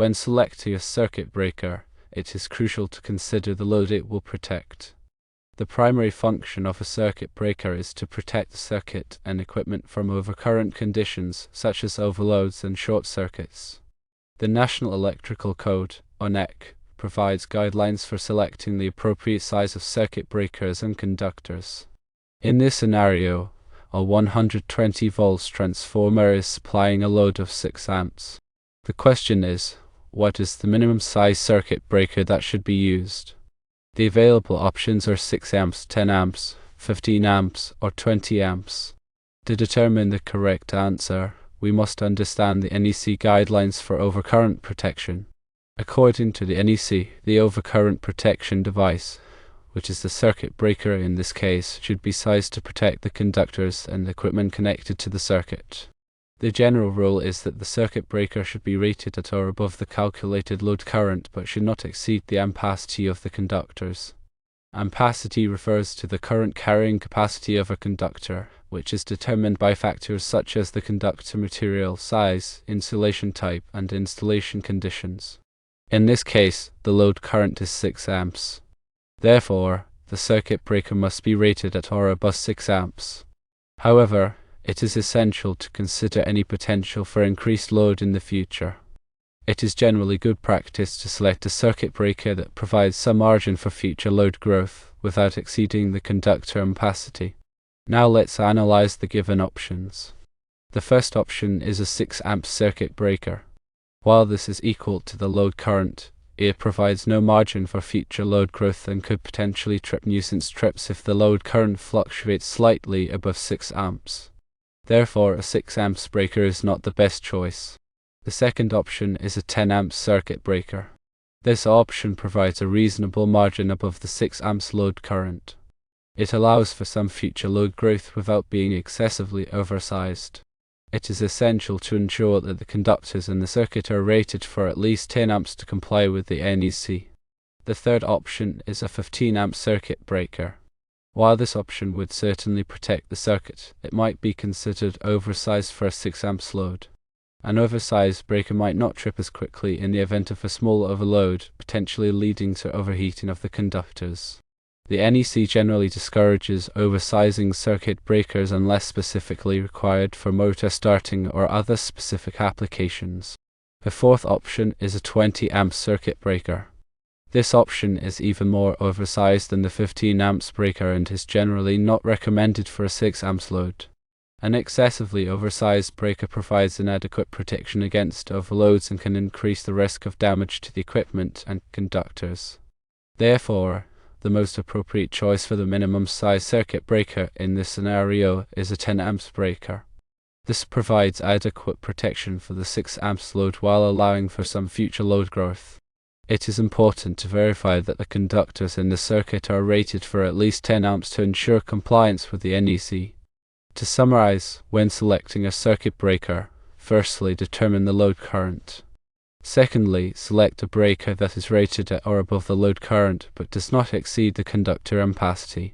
When selecting a circuit breaker, it is crucial to consider the load it will protect. The primary function of a circuit breaker is to protect the circuit and equipment from overcurrent conditions such as overloads and short circuits. The National Electrical Code, or NEC, provides guidelines for selecting the appropriate size of circuit breakers and conductors. In this scenario, a 120 volts transformer is supplying a load of 6 amps. The question is, what is the minimum size circuit breaker that should be used? The available options are 6 amps, 10 amps, 15 amps, or 20 amps. To determine the correct answer, we must understand the NEC guidelines for overcurrent protection. According to the NEC, the overcurrent protection device, which is the circuit breaker in this case, should be sized to protect the conductors and the equipment connected to the circuit. The general rule is that the circuit breaker should be rated at or above the calculated load current but should not exceed the ampacity of the conductors. Ampacity refers to the current carrying capacity of a conductor, which is determined by factors such as the conductor material size, insulation type, and installation conditions. In this case, the load current is 6 amps. Therefore, the circuit breaker must be rated at or above 6 amps. However, it is essential to consider any potential for increased load in the future. It is generally good practice to select a circuit breaker that provides some margin for future load growth without exceeding the conductor ampacity. Now let's analyze the given options. The first option is a 6 amp circuit breaker. While this is equal to the load current, it provides no margin for future load growth and could potentially trip nuisance trips if the load current fluctuates slightly above 6 amps. Therefore, a 6 amps breaker is not the best choice. The second option is a 10 amp circuit breaker. This option provides a reasonable margin above the 6 amps load current. It allows for some future load growth without being excessively oversized. It is essential to ensure that the conductors in the circuit are rated for at least 10 amps to comply with the NEC. The third option is a 15 amp circuit breaker. While this option would certainly protect the circuit, it might be considered oversized for a 6 amps load. An oversized breaker might not trip as quickly in the event of a small overload, potentially leading to overheating of the conductors. The NEC generally discourages oversizing circuit breakers unless specifically required for motor starting or other specific applications. The fourth option is a 20 amp circuit breaker. This option is even more oversized than the 15 amps breaker and is generally not recommended for a 6 amps load. An excessively oversized breaker provides inadequate protection against overloads and can increase the risk of damage to the equipment and conductors. Therefore, the most appropriate choice for the minimum size circuit breaker in this scenario is a 10 amps breaker. This provides adequate protection for the 6 amps load while allowing for some future load growth. It is important to verify that the conductors in the circuit are rated for at least 10 amps to ensure compliance with the NEC. To summarize, when selecting a circuit breaker, firstly determine the load current. Secondly, select a breaker that is rated at or above the load current but does not exceed the conductor ampacity.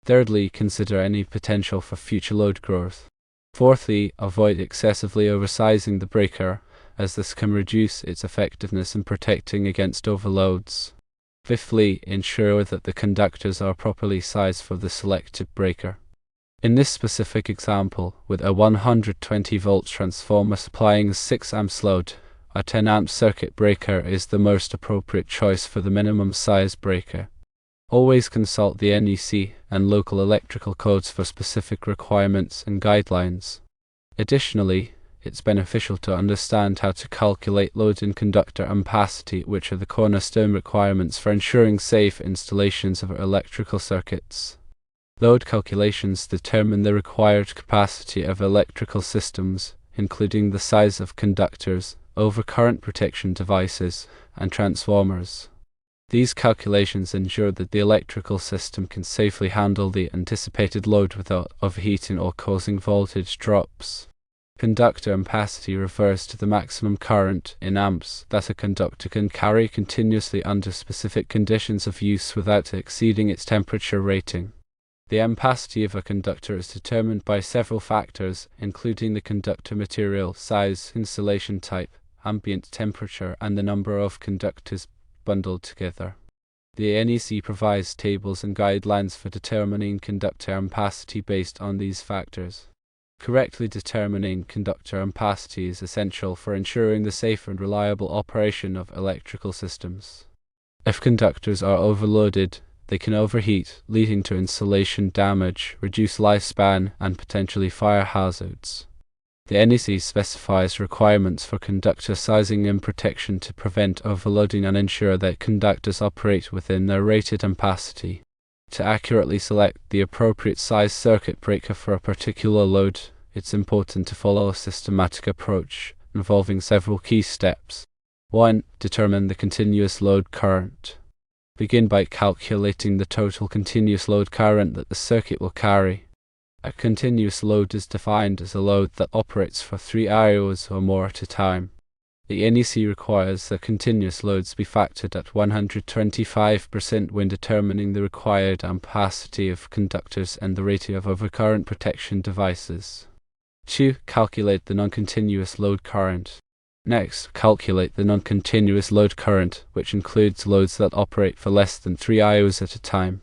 Thirdly, consider any potential for future load growth. Fourthly, avoid excessively oversizing the breaker, as this can reduce its effectiveness in protecting against overloads. Fifthly, ensure that the conductors are properly sized for the selected breaker. In this specific example, with a 120 volt transformer supplying a 6 amps load, a 10 amp circuit breaker is the most appropriate choice for the minimum size breaker. Always consult the NEC and local electrical codes for specific requirements and guidelines. Additionally, it's beneficial to understand how to calculate load and conductor ampacity, which are the cornerstone requirements for ensuring safe installations of electrical circuits. Load calculations determine the required capacity of electrical systems, including the size of conductors, overcurrent protection devices, and transformers. These calculations ensure that the electrical system can safely handle the anticipated load without overheating or causing voltage drops. Conductor ampacity refers to the maximum current, in amps, that a conductor can carry continuously under specific conditions of use without exceeding its temperature rating. The ampacity of a conductor is determined by several factors, including the conductor material, size, insulation type, ambient temperature, and the number of conductors bundled together. The NEC provides tables and guidelines for determining conductor ampacity based on these factors. Correctly determining conductor ampacity is essential for ensuring the safe and reliable operation of electrical systems. If conductors are overloaded, they can overheat, leading to insulation damage, reduced lifespan, and potentially fire hazards. The NEC specifies requirements for conductor sizing and protection to prevent overloading and ensure that conductors operate within their rated ampacity. To accurately select the appropriate size circuit breaker for a particular load, it's important to follow a systematic approach involving several key steps. 1. Determine the continuous load current. Begin by calculating the total continuous load current that the circuit will carry. A continuous load is defined as a load that operates for 3 hours or more at a time. The NEC requires that continuous loads be factored at 125% when determining the required ampacity of conductors and the rating of overcurrent protection devices. 2. Calculate the non-continuous load current. Next, calculate the non-continuous load current, which includes loads that operate for less than 3 hours at a time.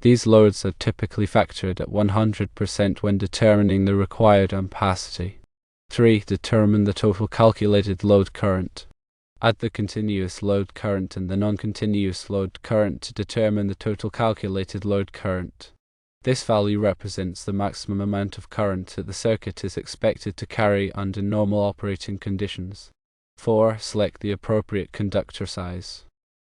These loads are typically factored at 100% when determining the required ampacity. 3. Determine the total calculated load current. Add the continuous load current and the non-continuous load current to determine the total calculated load current. This value represents the maximum amount of current that the circuit is expected to carry under normal operating conditions. 4. Select the appropriate conductor size.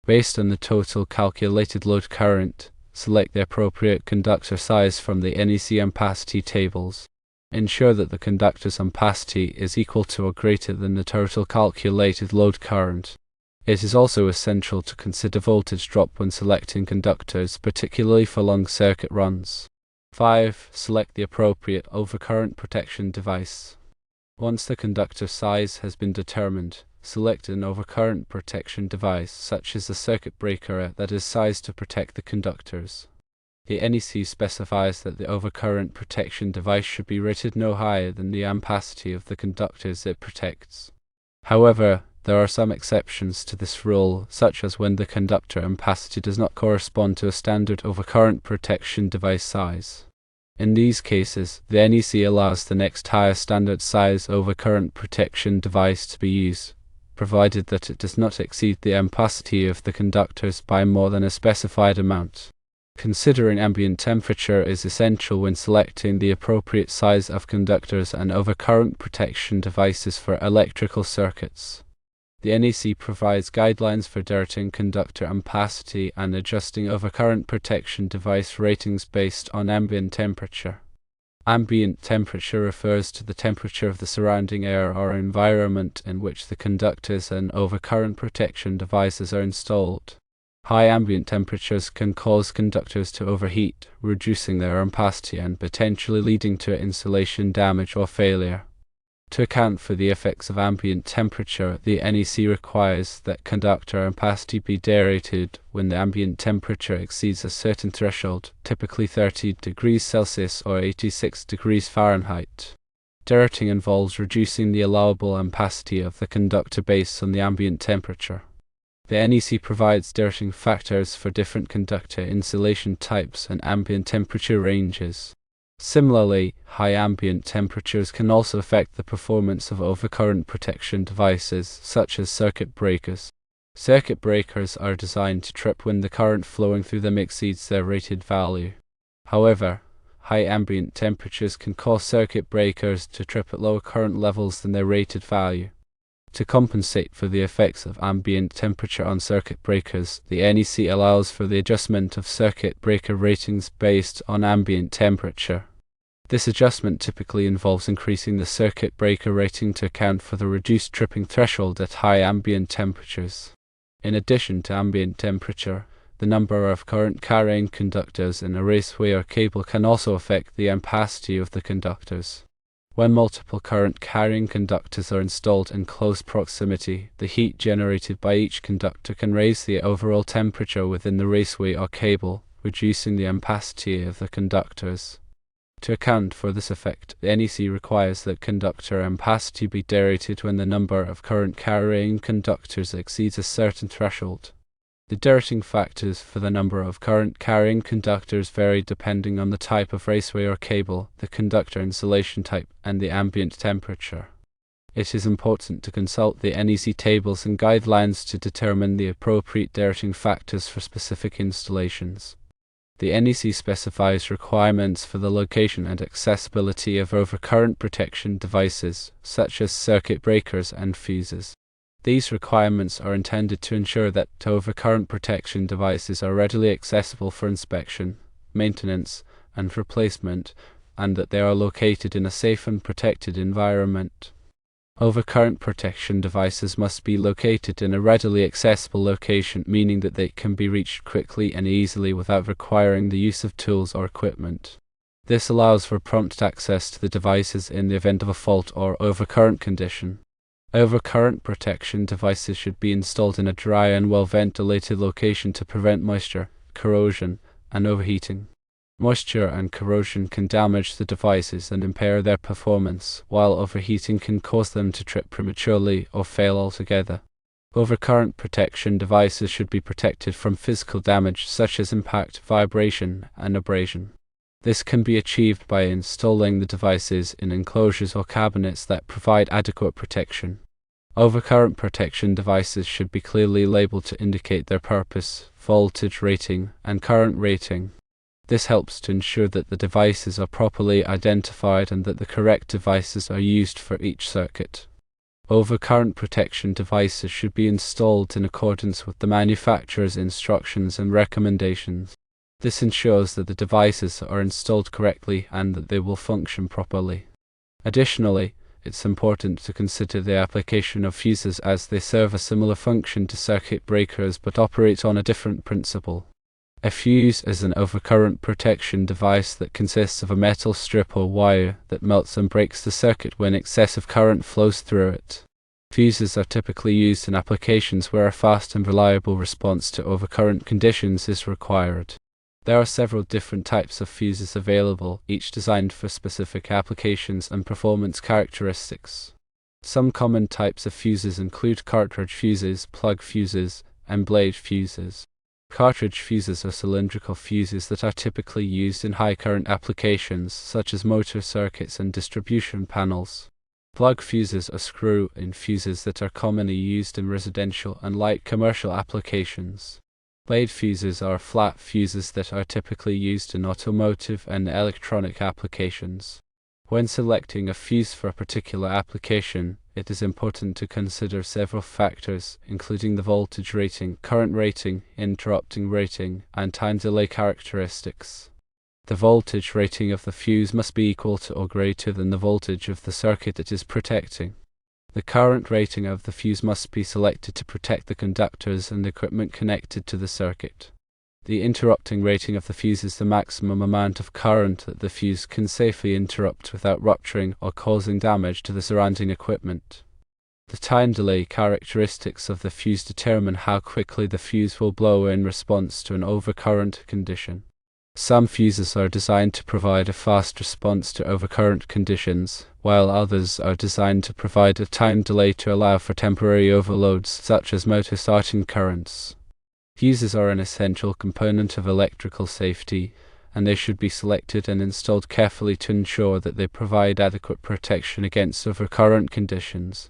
Based on the total calculated load current, select the appropriate conductor size from the NEC ampacity tables. Ensure that the conductor's ampacity is equal to or greater than the total calculated load current. It is also essential to consider voltage drop when selecting conductors, particularly for long circuit runs. 5. Select the appropriate overcurrent protection device. Once the conductor size has been determined, select an overcurrent protection device, such as a circuit breaker that is sized to protect the conductors. The NEC specifies that the overcurrent protection device should be rated no higher than the ampacity of the conductors it protects. However, there are some exceptions to this rule, such as when the conductor ampacity does not correspond to a standard overcurrent protection device size. In these cases, the NEC allows the next higher standard size overcurrent protection device to be used, provided that it does not exceed the ampacity of the conductors by more than a specified amount. Considering ambient temperature is essential when selecting the appropriate size of conductors and overcurrent protection devices for electrical circuits. The NEC provides guidelines for directing conductor ampacity and adjusting overcurrent protection device ratings based on ambient temperature. Ambient temperature refers to the temperature of the surrounding air or environment in which the conductors and overcurrent protection devices are installed. High ambient temperatures can cause conductors to overheat, reducing their ampacity and potentially leading to insulation damage or failure. To account for the effects of ambient temperature, the NEC requires that conductor ampacity be derated when the ambient temperature exceeds a certain threshold, typically 30 degrees Celsius or 86 degrees Fahrenheit. Derating involves reducing the allowable ampacity of the conductor based on the ambient temperature. The NEC provides derating factors for different conductor insulation types and ambient temperature ranges. Similarly, high ambient temperatures can also affect the performance of overcurrent protection devices, such as circuit breakers. Circuit breakers are designed to trip when the current flowing through them exceeds their rated value. However, high ambient temperatures can cause circuit breakers to trip at lower current levels than their rated value. To compensate for the effects of ambient temperature on circuit breakers, the NEC allows for the adjustment of circuit breaker ratings based on ambient temperature. This adjustment typically involves increasing the circuit breaker rating to account for the reduced tripping threshold at high ambient temperatures. In addition to ambient temperature, the number of current-carrying conductors in a raceway or cable can also affect the ampacity of the conductors. When multiple current-carrying conductors are installed in close proximity, the heat generated by each conductor can raise the overall temperature within the raceway or cable, reducing the ampacity of the conductors. To account for this effect, the NEC requires that conductor ampacity be derated when the number of current carrying conductors exceeds a certain threshold. The derating factors for the number of current carrying conductors vary depending on the type of raceway or cable, the conductor insulation type, and the ambient temperature. It is important to consult the NEC tables and guidelines to determine the appropriate derating factors for specific installations. The NEC specifies requirements for the location and accessibility of overcurrent protection devices, such as circuit breakers and fuses. These requirements are intended to ensure that overcurrent protection devices are readily accessible for inspection, maintenance, and replacement, and that they are located in a safe and protected environment. Overcurrent protection devices must be located in a readily accessible location, meaning that they can be reached quickly and easily without requiring the use of tools or equipment. This allows for prompt access to the devices in the event of a fault or overcurrent condition. Overcurrent protection devices should be installed in a dry and well-ventilated location to prevent moisture, corrosion, and overheating. Moisture and corrosion can damage the devices and impair their performance, while overheating can cause them to trip prematurely or fail altogether. Overcurrent protection devices should be protected from physical damage such as impact, vibration, and abrasion. This can be achieved by installing the devices in enclosures or cabinets that provide adequate protection. Overcurrent protection devices should be clearly labeled to indicate their purpose, voltage rating, and current rating. This helps to ensure that the devices are properly identified and that the correct devices are used for each circuit. Overcurrent protection devices should be installed in accordance with the manufacturer's instructions and recommendations. This ensures that the devices are installed correctly and that they will function properly. Additionally, it's important to consider the application of fuses, as they serve a similar function to circuit breakers but operate on a different principle. A fuse is an overcurrent protection device that consists of a metal strip or wire that melts and breaks the circuit when excessive current flows through it. Fuses are typically used in applications where a fast and reliable response to overcurrent conditions is required. There are several different types of fuses available, each designed for specific applications and performance characteristics. Some common types of fuses include cartridge fuses, plug fuses, and blade fuses. Cartridge fuses are cylindrical fuses that are typically used in high current applications such as motor circuits and distribution panels. Plug fuses are screw-in fuses that are commonly used in residential and light commercial applications. Blade fuses are flat fuses that are typically used in automotive and electronic applications. When selecting a fuse for a particular application, it is important to consider several factors, including the voltage rating, current rating, interrupting rating, and time delay characteristics. The voltage rating of the fuse must be equal to or greater than the voltage of the circuit it is protecting. The current rating of the fuse must be selected to protect the conductors and equipment connected to the circuit. The interrupting rating of the fuse is the maximum amount of current that the fuse can safely interrupt without rupturing or causing damage to the surrounding equipment. The time delay characteristics of the fuse determine how quickly the fuse will blow in response to an overcurrent condition. Some fuses are designed to provide a fast response to overcurrent conditions, while others are designed to provide a time delay to allow for temporary overloads such as motor starting currents. Fuses are an essential component of electrical safety, and they should be selected and installed carefully to ensure that they provide adequate protection against overcurrent conditions.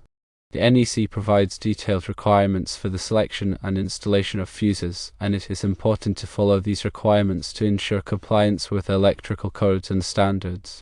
The NEC provides detailed requirements for the selection and installation of fuses, and it is important to follow these requirements to ensure compliance with electrical codes and standards.